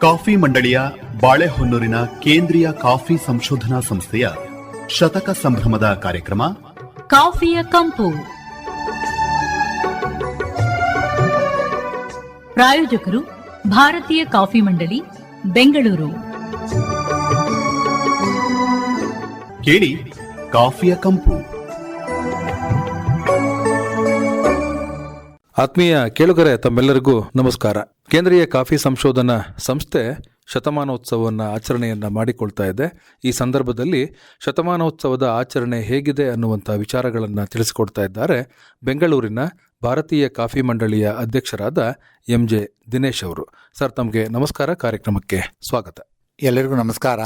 Coffee ಮಂಡಳಿಯ ಬಾಳೆಹೊನ್ನೂರಿನ ಕೇಂದ್ರೀಯ coffee ಸಂಶೋಧನಾ ಸಂಸ್ಥೆಯ ಶತಕ ಸಂಭ್ರಮದ ಕಾರ್ಯಕ್ರಮ ಕಾಫಿಯ ಕಂಪು. ಪ್ರಾಯೋಜಕರು ಭಾರತೀಯ ಕಾಫಿ ಮಂಡಳಿ, ಬೆಂಗಳೂರು. ಕೇಳಿ ಕಾಫಿಯ ಕಂಪು. ಆತ್ಮೀಯ ಕೇಳುಗರೆ, ತಮ್ಮೆಲ್ಲರಿಗೂ ನಮಸ್ಕಾರ. ಕೇಂದ್ರೀಯ ಕಾಫಿ ಸಂಶೋಧನಾ ಸಂಸ್ಥೆ ಶತಮಾನೋತ್ಸವವನ್ನು ಆಚರಣೆಯನ್ನು ಮಾಡಿಕೊಳ್ತಾ ಇದೆ. ಈ ಸಂದರ್ಭದಲ್ಲಿ ಶತಮಾನೋತ್ಸವದ ಆಚರಣೆ ಹೇಗಿದೆ ಅನ್ನುವಂಥ ವಿಚಾರಗಳನ್ನು ತಿಳಿಸಿಕೊಡ್ತಾ ಇದ್ದಾರೆ ಬೆಂಗಳೂರಿನ ಭಾರತೀಯ ಕಾಫಿ ಮಂಡಳಿಯ ಅಧ್ಯಕ್ಷರಾದ MJ ದಿನೇಶ್ ಅವರು. ಸರ್, ತಮಗೆ ನಮಸ್ಕಾರ, ಕಾರ್ಯಕ್ರಮಕ್ಕೆ ಸ್ವಾಗತ. ಎಲ್ಲರಿಗೂ ನಮಸ್ಕಾರ.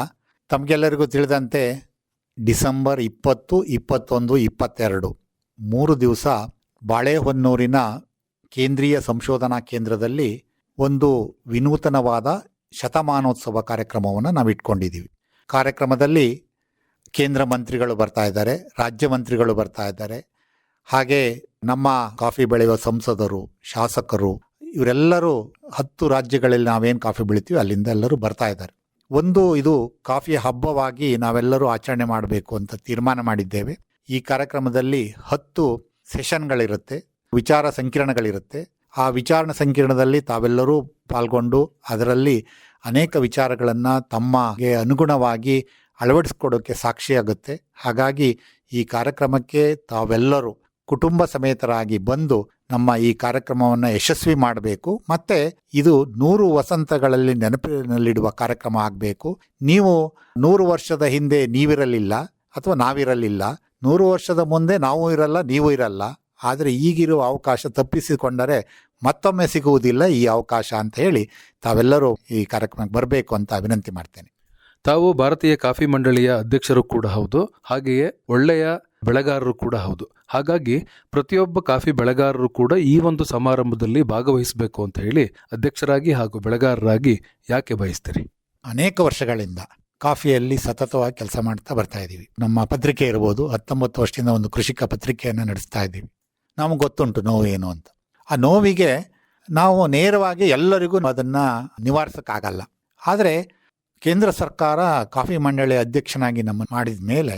ತಮಗೆಲ್ಲರಿಗೂ ತಿಳಿದಂತೆ ಡಿಸೆಂಬರ್ 20, 21, 22 3 ದಿವಸ ಬಾಳೆಹೊನ್ನೂರಿನ ಕೇಂದ್ರೀಯ ಸಂಶೋಧನಾ ಕೇಂದ್ರದಲ್ಲಿ ಒಂದು ವಿನೂತನವಾದ ಶತಮಾನೋತ್ಸವ ಕಾರ್ಯಕ್ರಮವನ್ನು ನಾವು ಇಟ್ಕೊಂಡಿದ್ದೀವಿ. ಕಾರ್ಯಕ್ರಮದಲ್ಲಿ ಕೇಂದ್ರ ಮಂತ್ರಿಗಳು ಬರ್ತಾ ಇದ್ದಾರೆ, ರಾಜ್ಯ ಮಂತ್ರಿಗಳು ಬರ್ತಾ ಇದ್ದಾರೆ, ಹಾಗೆ ನಮ್ಮ ಕಾಫಿ ಬೆಳೆಯುವ ಸಂಸದರು, ಶಾಸಕರು, ಇವರೆಲ್ಲರೂ 10 ರಾಜ್ಯಗಳಲ್ಲಿ ನಾವೇನು ಕಾಫಿ ಬೆಳಿತೀವಿ ಅಲ್ಲಿಂದ ಎಲ್ಲರೂ ಬರ್ತಾ ಇದ್ದಾರೆ. ಇದು ಕಾಫಿ ಹಬ್ಬವಾಗಿ ನಾವೆಲ್ಲರೂ ಆಚರಣೆ ಮಾಡಬೇಕು ಅಂತ ತೀರ್ಮಾನ ಮಾಡಿದ್ದೇವೆ. ಈ ಕಾರ್ಯಕ್ರಮದಲ್ಲಿ 10 ಸೆಷನ್ಗಳಿರುತ್ತೆ, ವಿಚಾರ ಸಂಕಿರಣಗಳಿರುತ್ತೆ. ಆ ವಿಚಾರ ಸಂಕಿರಣದಲ್ಲಿ ತಾವೆಲ್ಲರೂ ಪಾಲ್ಗೊಂಡು ಅದರಲ್ಲಿ ಅನೇಕ ವಿಚಾರಗಳನ್ನು ತಮಗೆ ಅನುಗುಣವಾಗಿ ಅಳವಡಿಸ್ಕೊಡೋಕ್ಕೆ ಸಾಕ್ಷಿಯಾಗುತ್ತೆ. ಹಾಗಾಗಿ ಈ ಕಾರ್ಯಕ್ರಮಕ್ಕೆ ತಾವೆಲ್ಲರೂ ಕುಟುಂಬ ಸಮೇತರಾಗಿ ಬಂದು ನಮ್ಮ ಈ ಕಾರ್ಯಕ್ರಮವನ್ನು ಯಶಸ್ವಿ ಮಾಡಬೇಕು. ಮತ್ತು ಇದು 100 ವಸಂತಗಳಲ್ಲಿ ನೆನಪಿನಲ್ಲಿಡುವ ಕಾರ್ಯಕ್ರಮ ಆಗಬೇಕು. ನೀವು 100 ವರ್ಷದ ಹಿಂದೆ ನೀವಿರಲಿಲ್ಲ ಅಥವಾ ನಾವಿರಲಿಲ್ಲ, 100 ವರ್ಷದ ಮುಂದೆ ನಾವು ಇರಲ್ಲ, ನೀವು ಇರಲ್ಲ. ಆದರೆ ಈಗಿರುವ ಅವಕಾಶ ತಪ್ಪಿಸಿಕೊಂಡರೆ ಮತ್ತೊಮ್ಮೆ ಸಿಗುವುದಿಲ್ಲ ಈ ಅವಕಾಶ ಅಂತ ಹೇಳಿ ತಾವೆಲ್ಲರೂ ಈ ಕಾರ್ಯಕ್ರಮಕ್ಕೆ ಬರಬೇಕು ಅಂತ ವಿನಂತಿ ಮಾಡ್ತೇನೆ. ತಾವು ಭಾರತೀಯ ಕಾಫಿ ಮಂಡಳಿಯ ಅಧ್ಯಕ್ಷರು ಕೂಡ ಹೌದು, ಹಾಗೆಯೇ ಒಳ್ಳೆಯ ಬೆಳೆಗಾರರು ಕೂಡ ಹೌದು. ಹಾಗಾಗಿ ಪ್ರತಿಯೊಬ್ಬ ಕಾಫಿ ಬೆಳೆಗಾರರು ಕೂಡ ಈ ಒಂದು ಸಮಾರಂಭದಲ್ಲಿ ಭಾಗವಹಿಸಬೇಕು ಅಂತ ಹೇಳಿ ಅಧ್ಯಕ್ಷರಾಗಿ ಹಾಗೂ ಬೆಳೆಗಾರರಾಗಿ ಯಾಕೆ ಬಯಸ್ತೀರಿ? ಅನೇಕ ವರ್ಷಗಳಿಂದ ಕಾಫಿಯಲ್ಲಿ ಸತತವಾಗಿ ಕೆಲಸ ಮಾಡ್ತಾ ಬರ್ತಾ ಇದ್ದೀವಿ. ನಮ್ಮ ಪತ್ರಿಕೆ ಇರ್ಬೋದು, 19 ವರ್ಷದಿಂದ ಒಂದು ಕೃಷಿಕ ಪತ್ರಿಕೆಯನ್ನು ನಡೆಸ್ತಾ ಇದ್ದೀವಿ. ನಮಗೆ ಗೊತ್ತುಂಟು ನೋವು ಏನು ಅಂತ. ಆ ನೋವಿಗೆ ನಾವು ನೇರವಾಗಿ ಎಲ್ಲರಿಗೂ ಅದನ್ನು ನಿವಾರಿಸೋಕ್ಕಾಗಲ್ಲ. ಆದರೆ ಕೇಂದ್ರ ಸರ್ಕಾರ ಕಾಫಿ ಮಂಡಳಿಯ ಅಧ್ಯಕ್ಷನಾಗಿ ನಮ್ಮನ್ನು ಮಾಡಿದ ಮೇಲೆ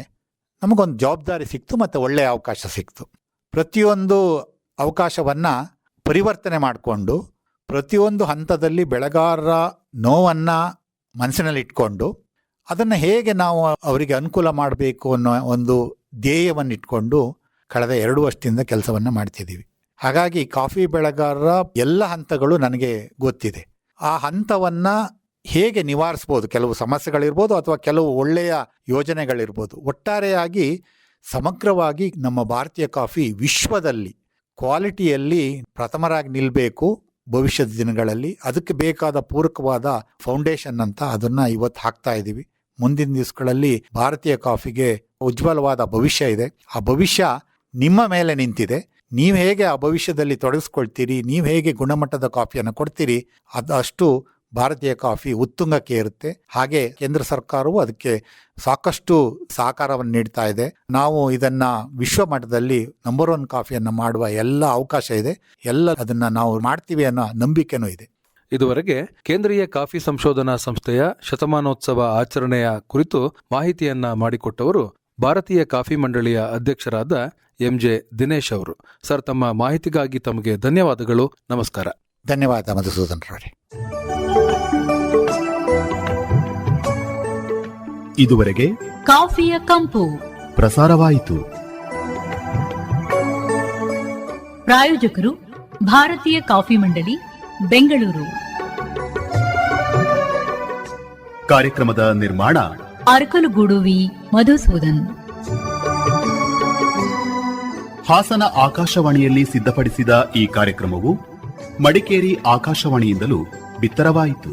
ನಮಗೊಂದು ಜವಾಬ್ದಾರಿ ಸಿಕ್ತು ಮತ್ತು ಒಳ್ಳೆಯ ಅವಕಾಶ ಸಿಕ್ತು. ಪ್ರತಿಯೊಂದು ಅವಕಾಶವನ್ನು ಪರಿವರ್ತನೆ ಮಾಡಿಕೊಂಡು ಪ್ರತಿಯೊಂದು ಹಂತದಲ್ಲಿ ಬೆಳೆಗಾರರ ನೋವನ್ನು ಮನಸ್ಸಿನಲ್ಲಿಟ್ಕೊಂಡು ಅದನ್ನು ಹೇಗೆ ನಾವು ಅವರಿಗೆ ಅನುಕೂಲ ಮಾಡಬೇಕು ಅನ್ನೋ ಒಂದು ಧ್ಯೇಯವನ್ನು ಇಟ್ಕೊಂಡು ಕಳೆದ 2 ವರ್ಷದಿಂದ ಕೆಲಸವನ್ನು ಮಾಡ್ತಿದ್ದೀವಿ. ಹಾಗಾಗಿ ಕಾಫಿ ಬೆಳೆಗಾರರ ಎಲ್ಲ ಹಂತಗಳು ನನಗೆ ಗೊತ್ತಿದೆ. ಆ ಹಂತವನ್ನು ಹೇಗೆ ನಿವಾರಿಸ್ಬೋದು, ಕೆಲವು ಸಮಸ್ಯೆಗಳಿರ್ಬೋದು ಅಥವಾ ಕೆಲವು ಒಳ್ಳೆಯ ಯೋಜನೆಗಳಿರ್ಬೋದು. ಒಟ್ಟಾರೆಯಾಗಿ ಸಮಗ್ರವಾಗಿ ನಮ್ಮ ಭಾರತೀಯ ಕಾಫಿ ವಿಶ್ವದಲ್ಲಿ ಕ್ವಾಲಿಟಿಯಲ್ಲಿ ಪ್ರಥಮರಾಗಿ ನಿಲ್ಲಬೇಕು ಭವಿಷ್ಯದ ದಿನಗಳಲ್ಲಿ. ಅದಕ್ಕೆ ಬೇಕಾದ ಪೂರಕವಾದ ಫೌಂಡೇಶನ್ ಅಂತ ಅದನ್ನು ಇವತ್ತು ಹಾಕ್ತಾ ಇದ್ದೀವಿ. ಮುಂದಿನ ದಿವಸಗಳಲ್ಲಿ ಭಾರತೀಯ ಕಾಫಿಗೆ ಉಜ್ವಲವಾದ ಭವಿಷ್ಯ ಇದೆ. ಆ ಭವಿಷ್ಯ ನಿಮ್ಮ ಮೇಲೆ ನಿಂತಿದೆ. ನೀವು ಹೇಗೆ ಆ ಭವಿಷ್ಯದಲ್ಲಿ ತೊಡಗಿಸ್ಕೊಳ್ತೀರಿ, ನೀವು ಹೇಗೆ ಗುಣಮಟ್ಟದ ಕಾಫಿಯನ್ನು ಕೊಡ್ತೀರಿ, ಅದಷ್ಟು ಭಾರತೀಯ ಕಾಫಿ ಉತ್ತುಂಗಕ್ಕೆ ಇರುತ್ತೆ. ಹಾಗೆ ಕೇಂದ್ರ ಸರ್ಕಾರವು ಅದಕ್ಕೆ ಸಾಕಷ್ಟು ಸಹಕಾರವನ್ನು ನೀಡ್ತಾ ಇದೆ. ನಾವು ಇದನ್ನ ವಿಶ್ವ ಮಟ್ಟದಲ್ಲಿ ನಂಬರ್ 1 ಕಾಫಿಯನ್ನು ಮಾಡುವ ಎಲ್ಲ ಅವಕಾಶ ಇದೆ. ಎಲ್ಲ ಅದನ್ನ ನಾವು ಮಾಡ್ತೀವಿ ಅನ್ನೋ ನಂಬಿಕೆನೂ ಇದೆ. ಇದುವರೆಗೆ ಕೇಂದ್ರೀಯ ಕಾಫಿ ಸಂಶೋಧನಾ ಸಂಸ್ಥೆಯ ಶತಮಾನೋತ್ಸವ ಆಚರಣೆಯ ಕುರಿತು ಮಾಹಿತಿಯನ್ನ ಮಾಡಿಕೊಟ್ಟವರು ಭಾರತೀಯ ಕಾಫಿ ಮಂಡಳಿಯ ಅಧ್ಯಕ್ಷರಾದ MJ ದಿನೇಶ್ ಅವರು. ಸರ್, ತಮ್ಮ ಮಾಹಿತಿಗಾಗಿ ತಮಗೆ ಧನ್ಯವಾದಗಳು. ನಮಸ್ಕಾರ. ಧನ್ಯವಾದ ಮಧುಸೂದನ್ ರವರೇ. ಇದುವರೆಗೆ ಕಾಫಿಯ ಕಂಪು ಪ್ರಸಾರವಾಯಿತು. ಪ್ರಾಯೋಜಕರು ಭಾರತೀಯ ಕಾಫಿ ಮಂಡಳಿ, ಬೆಂಗಳೂರು. ಕಾರ್ಯಕ್ರಮದ ನಿರ್ಮಾಣ ಅರಕಲಗೂಡು ವಿ ಮಧುಸೂದನ್. ಹಾಸನ ಆಕಾಶವಾಣಿಯಲ್ಲಿ ಸಿದ್ಧಪಡಿಸಿದ ಈ ಕಾರ್ಯಕ್ರಮವು ಮಡಿಕೇರಿ ಆಕಾಶವಾಣಿಯಿಂದಲೂ ಬಿತ್ತರವಾಯಿತು.